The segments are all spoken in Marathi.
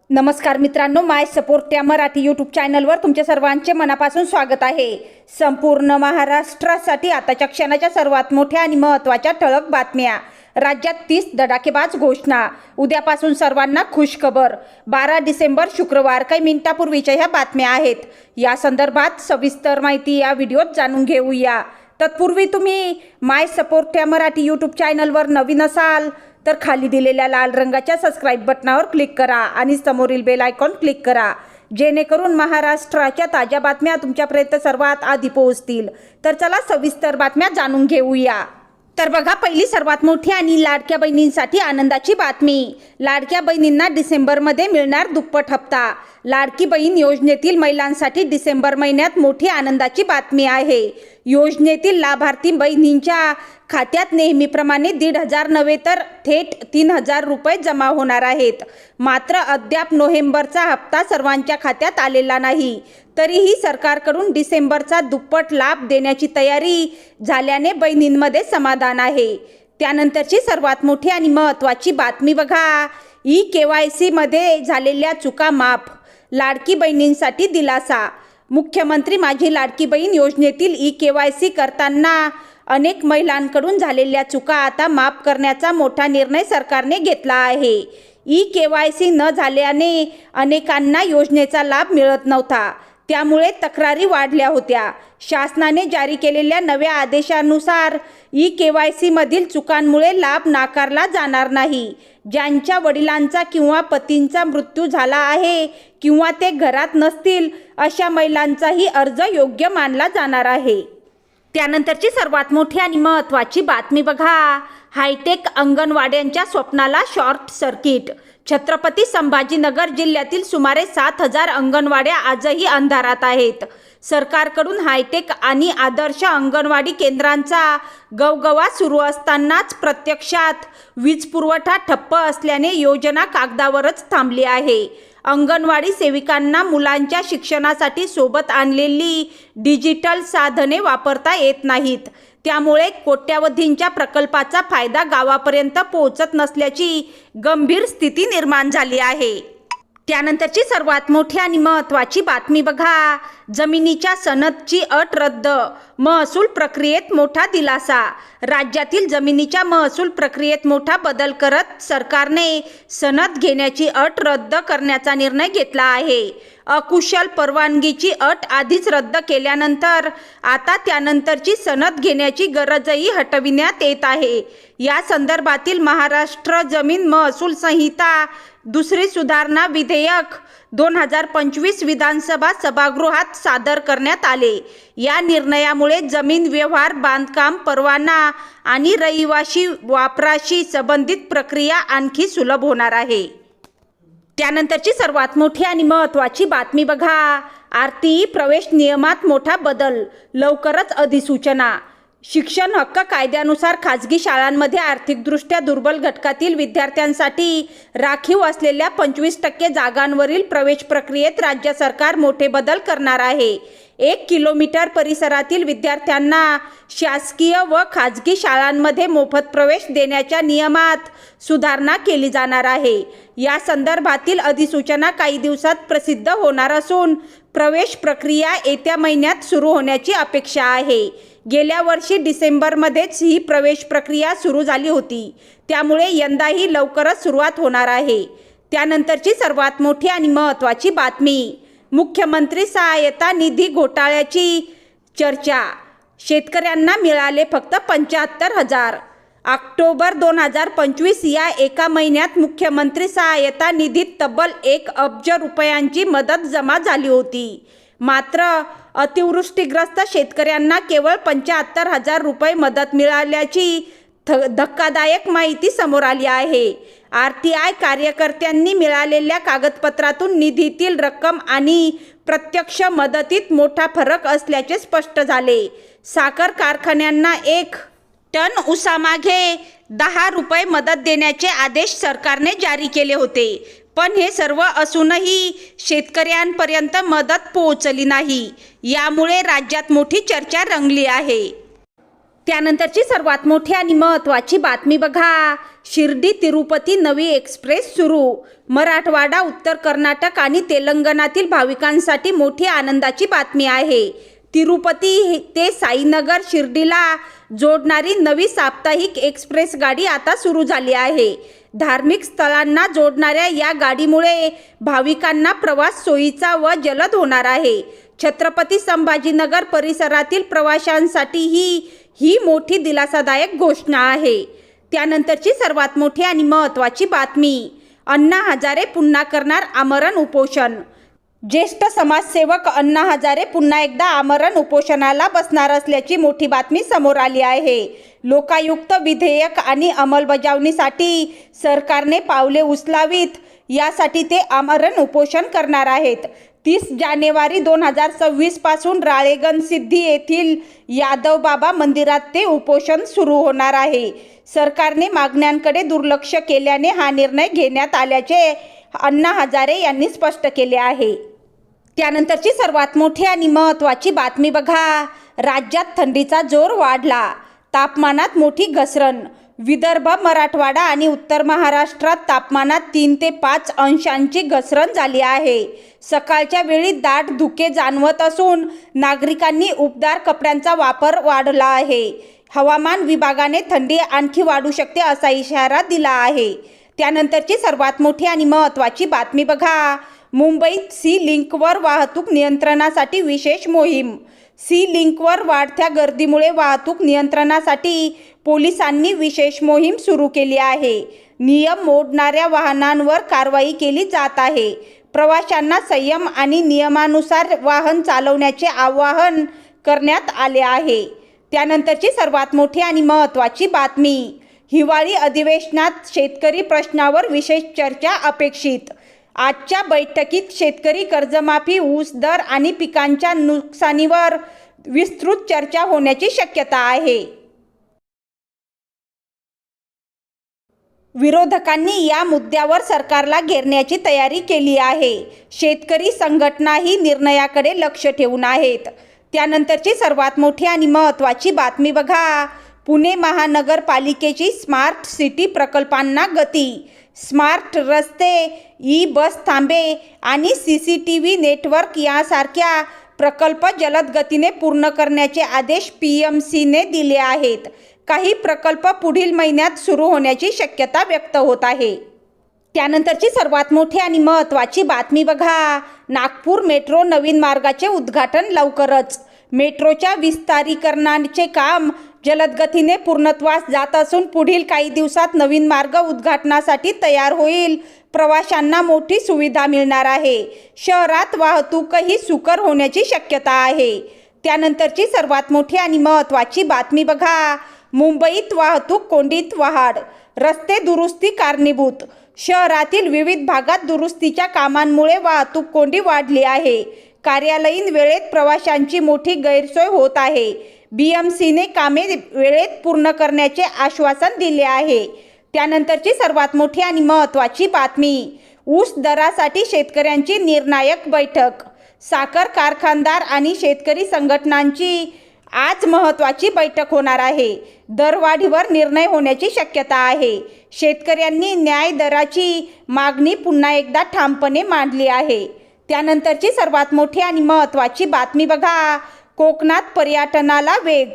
नमस्कार मित्रांनो, माय सपोर्ट या मराठी यूट्यूब चॅनलवर तुमच्या सर्वांचे मनापासून स्वागत आहे। संपूर्ण महाराष्ट्रासाठी आताच्या क्षणाच्या सर्वात मोठ्या आणि महत्त्वाच्या ठळक बातम्या। राज्यात 30 धडाकेबाज घोषणा। उद्यापासून सर्वांना खुशखबर। 12 डिसेंबर शुक्रवार। काही मिनिटापूर्वीच्या ह्या बातम्या आहेत। या संदर्भात सविस्तर माहिती या व्हिडिओत जाणून घेऊया। तत्पूर्वी तुम्ही माय सपोर्ट या मराठी यूट्यूब चॅनलवर नवीन असाल तर खाली दिलेल्या लाल रंगाच्या सबस्क्राइब बटनावर क्लिक करा आणि समोरील बेल आयकॉन क्लिक करा, जेणेकरून महाराष्ट्राच्या ताज्या बातम्या तुमच्यापर्यंत सर्वात आधी पोहोचतील। तर चला सविस्तर बातम्या जाणून घेऊया। तर बघा, पहिली सर्वात मोठी आणि लाडक्या बहिणींसाठी आनंदाची बातमी। लाडक्या बहिणींना डिसेंबरमध्ये मिळणार दुप्पट हप्ता। लाडकी बहीण योजनेतील महिलांसाठी डिसेंबर महिन्यात मोठी आनंदाची बातमी आहे। योजनेतील लाभार्थी बहिणींच्या खात्यात नेहमीप्रमाणे 1,500 नव्हे तर थेट 3,000 रुपये जमा होणार आहेत। मात्र अद्याप नोव्हेंबरचा हप्ता सर्वांच्या खात्यात आलेला नाही। तरीही सरकारकडून डिसेंबरचा दुप्पट लाभ देण्याची तयारी झाल्याने बहिणींमध्ये समाधान आहे। त्यानंतरची सर्वात मोठी आणि महत्त्वाची बातमी बघा, ई-KYC मध्ये झालेल्या चुका माफ। लाडकी बहिणींसाठी दिलासा। मुख्यमंत्री माझी लाडकी बहीण योजनेतील ई-KYC करताना अनेक महिलांकडून झालेल्या चुका आता माफ करण्याचा मोठा निर्णय सरकारने घेतला आहे। ई-KYC न झाल्याने अनेकांना योजनेचा लाभ मिळत नव्हता, त्यामुळे तक्रारी वाढल्या होत्या। शासनाने जारी केलेल्या नव्या आदेशानुसार ई-KYC मधील चुकांमुळे लाभ नाकारला जाणार नाही। ज्यांच्या वडिलांचा किंवा पतींचा मृत्यू झाला आहे किंवा ते घरात नसतील अशा महिलांचाही अर्ज योग्य मानला जाणार आहे। त्यानंतरची सर्वात मोठी आणि महत्त्वाची बातमी बघा, हायटेक अंगणवाड्यांच्या स्वप्नाला शॉर्ट सर्किट। छत्रपती संभाजीनगर जिल्ह्यातील सुमारे 7,000 अंगणवाड्या आजही अंधारात आहेत। सरकारकडून हायटेक आणि आदर्श अंगणवाडी केंद्रांचा गवगवा सुरू असतानाच प्रत्यक्षात वीज पुरवठा ठप्प असल्याने योजना कागदावरच थांबली आहे। अंगणवाडी सेविकांना मुलांच्या शिक्षणासाठी सोबत आणलेली डिजिटल साधने वापरता येत नाहीत, त्यामुळे कोट्यावधींच्या प्रकल्पाचा फायदा गावापर्यंत पोहोचत नसल्याची गंभीर स्थिती निर्माण झाली आहे। त्यानंतरची सर्वात मोठी आणि महत्त्वाची बातमी बघा, जमिनीच्या सनदची अट रद्द। महसूल प्रक्रियेत मोठा दिलासा। राज्यातील जमिनीच्या महसूल प्रक्रियेत मोठा बदल करत सरकारने सनद घेण्याची अट रद्द करण्याचा निर्णय घेतला आहे। अकुशल परवानगीची अट आधीच रद्द केल्यानंतर आता त्यानंतरची सनद घेण्याची गरजही हटविण्यात येत आहे। या संदर्भातील महाराष्ट्र जमीन महसूल संहिता दुसरी सुधारणा विधेयक 2025 विधानसभा सभागृहात सादर करण्यात आले। या निर्णयामुळे जमीन व्यवहार, बांधकाम परवाना आणि रहिवासी वापराशी संबंधित प्रक्रिया आणखी सुलभ होणार आहे। त्यानंतरची सर्वात मोठी आणि महत्त्वाची बातमी बघा, RTE प्रवेश नियमात मोठा बदल, लवकरच अधिसूचना। शिक्षण हक्क कायद्यानुसार खाजगी शाळांमध्ये आर्थिकदृष्ट्या दुर्बल घटकातील विद्यार्थ्यांसाठी राखीव असलेल्या 25% जागांवरील प्रवेश प्रक्रियेत राज्य सरकार मोठे बदल करणार आहे। 1 किलोमीटर परिसरातील विद्यार्थ्यांना शासकीय व खाजगी शाळांमध्ये मोफत प्रवेश देण्याच्या नियमात सुधारणा केली जाणार आहे। या संदर्भातील अधिसूचना काही दिवसात प्रसिद्ध होणार असून प्रवेश प्रक्रिया येत्या महिन्यात सुरू होण्याची अपेक्षा आहे। गेल्या वर्षी डिसेंबरमध्येच ही प्रवेश प्रक्रिया सुरू झाली होती, त्यामुळे यंदाही लवकरच सुरुवात होणार आहे। त्यानंतरची सर्वात मोठी आणि महत्त्वाची बातमी, मुख्यमंत्री सहायता निधी घोटाळ्याची चर्चा। शेतकऱ्यांना मिळाले फक्त 75,000। ऑक्टोबर 2025 या एका महिन्यात मुख्यमंत्री सहायता निधीत तब्बल 1 अब्ज रुपयांची मदत जमा झाली होती। मात्र अतिवृष्टीग्रस्त शेतकऱ्यांना केवळ 75,000 रुपये मदत मिळाल्याची धक्कादायक माहिती समोर आली आहे। RTI कार्यकर्त्यांनी मिळालेल्या कागदपत्रातून निधीतील रक्कम आणि प्रत्यक्ष मदतीत मोठा फरक असल्याचे स्पष्ट झाले। साखर कारखान्यांना 1 टन ऊसामागे 10 रुपये मदत देण्याचे आदेश सरकारने जारी केले होते, पण हे सर्व असूनही शेतकऱ्यांपर्यंत मदत पोहोचली नाही। यामुळे राज्यात मोठी चर्चा रंगली आहे। त्यानंतरची सर्वात मोठी आणि महत्त्वाची बातमी बघा. शिर्डी तिरुपती नवी एक्सप्रेस सुरू. मराठवाडा, उत्तर कर्नाटक आणि तेलंगणातील भाविकांसाठी मोठी आनंदाची बातमी आहे. तिरुपती ते साईनगर शिर्डीला जोडणारी नवी साप्ताहिक एक्सप्रेस गाडी आता सुरू झाली आहे. धार्मिक स्थळांना जोडणाऱ्या या गाडीमुळे भाविकांना प्रवास सोयीचा व जलद होणार आहे. छत्रपती संभाजीनगर परिसरातील प्रवाशांसाठी ही मोठी दिलासादायक घोषणा आहे. त्यानंतरची सर्वात मोठी आणि महत्त्वाची बातमी. अण्णा हजारे पुन्हा करणार आमरण उपोषण. ज्येष्ठ समाजसेवक अण्णा हजारे पुन्हा एकदा आमरण उपोषणाला बसणार असल्याची मोठी बातमी समोर आली आहे. लोकायुक्त विधेयक आणि अंमलबजावणीसाठी सरकारने पावले उचलावीत यासाठी ते आमरण उपोषण करणार आहेत. 30 जानेवारी 2026 पासून राळेगणसिद्धी येथील यादव बाबा मंदिरात ते उपोषण सुरू होणार आहे. सरकारने मागण्यांकडे दुर्लक्ष केल्याने हा निर्णय घेण्यात आल्याचे अण्णा हजारे यांनी स्पष्ट केले आहे. त्यानंतरची सर्वात मोठी आणि महत्त्वाची बातमी बघा. राज्यात थंडीचा जोर वाढला. तापमानात मोठी घसरण. विदर्भ, मराठवाडा आणि उत्तर महाराष्ट्रात तापमानात 3 ते 5 अंशांची घसरण झाली आहे. सकाळच्या वेळी दाट धुके जाणवत असून नागरिकांनी उबदार कपड्यांचा वापर वाढवला आहे. हवामान विभागाने थंडी आणखी वाढू शकते असा इशारा दिला आहे. त्यानंतरची सर्वात मोठी आणि महत्त्वाची बातमी बघा. मुंबईत सी लिंकवर वाहतूक नियंत्रणासाठी विशेष मोहीम. सी लिंकवर वाढत्या गर्दीमुळे वाहतूक नियंत्रणासाठी पोलिसांनी विशेष मोहीम सुरू केली आहे. नियम मोडणाऱ्या वाहनांवर कारवाई केली जात आहे. प्रवाशांना संयम आणि नियमानुसार वाहन चालवण्याचे आवाहन करण्यात आले आहे. त्यानंतरची सर्वात मोठी आणि महत्त्वाची बातमी. हिवाळी अधिवेशनात शेतकरी प्रश्नावर विशेष चर्चा अपेक्षित. आजच्या बैठकीत शेतकरी कर्जमाफी, ऊस दर आणि पिकांच्या नुकसानीवर विस्तृत चर्चा होण्याची शक्यता आहे. विरोधकांनी या मुद्द्यावर सरकारला घेरण्याची तयारी केली आहे. शेतकरी संघटनाही निर्णयाकडे लक्ष ठेवून आहेत. त्यानंतरची सर्वात मोठी आणि महत्त्वाची बातमी बघा. पुणे महानगरपालिकेची स्मार्ट सिटी प्रकल्पांना गती. स्मार्ट रस्ते, ई-बस थांबे आणि CCTV नेटवर्क यासारख्या प्रकल्प जलद गतीने पूर्ण करण्याचे आदेश PMCने दिले आहेत. काही प्रकल्प पुढील महिन्यात सुरू होण्याची शक्यता व्यक्त होत आहे. त्यानंतरची सर्वात मोठी आणि महत्त्वाची बातमी बघा. नागपूर मेट्रो नवीन मार्गाचे उद्घाटन लवकरच. मेट्रोच्या विस्तारीकरणाचे काम जलद गतीने पूर्णत्वास जात असून पुढील काही दिवसात नवीन मार्ग उद्घाटनासाठी तयार होईल. प्रवाशांना मोठी सुविधा मिळणार आहे. शहरात वाहतूकही सुकर होण्याची शक्यता आहे. त्यानंतरची सर्वात मोठी आणि महत्त्वाची बातमी बघा. मुंबईत वाहतूक कोंडीत वाढ. रस्ते दुरुस्ती कारणीभूत. शहरातील विविध भागात दुरुस्तीच्या कामांमुळे वाहतूक कोंडी वाढली आहे. कार्यालयीन वेळेत प्रवाशांची मोठी गैरसोय होत आहे. BMCने कामे वेळेत पूर्ण करण्याचे आश्वासन दिले आहे. त्यानंतरची सर्वात मोठी आणि महत्त्वाची बातमी. ऊस दरासाठी शेतकऱ्यांची निर्णायक बैठक. साखर कारखानदार आणि शेतकरी संघटनांची आज महत्त्वाची बैठक होणार आहे. दरवाढीवर निर्णय होण्याची शक्यता आहे. शेतकऱ्यांनी न्याय दराची मागणी पुन्हा एकदा ठामपणे मांडली आहे. त्यानंतरची सर्वात मोठी आणि महत्त्वाची बातमी बघा. कोकणात पर्यटनाला वेग.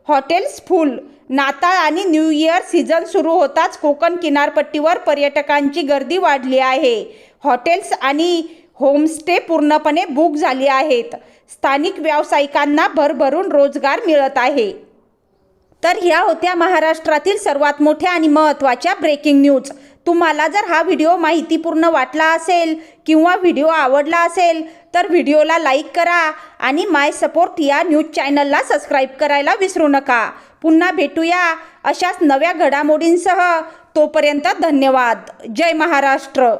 हॉटेल्स फुल. नाताळ आणि न्यू इयर सीझन सुरू होताच कोकण किनारपट्टीवर पर्यटकांची गर्दी वाढली आहे. हॉटेल्स आणि होमस्टे पूर्णपणे बुक झाली आहेत. स्थानिक व्यावसायिकांना भरभरून रोजगार मिळत आहे. तर ह्या होत्या महाराष्ट्रातील सर्वात मोठ्या आणि महत्त्वाच्या ब्रेकिंग न्यूज. तुम्हाला जर हा व्हिडिओ माहितीपूर्ण वाटला असेल किंवा व्हिडिओ आवडला असेल तर व्हिडिओला लाईक करा आणि माय सपोर्ट या न्यूज चॅनलला सबस्क्राईब करायला विसरू नका. पुन्हा भेटूया अशाच नव्या घडामोडींसह. तोपर्यंत धन्यवाद. जय महाराष्ट्र.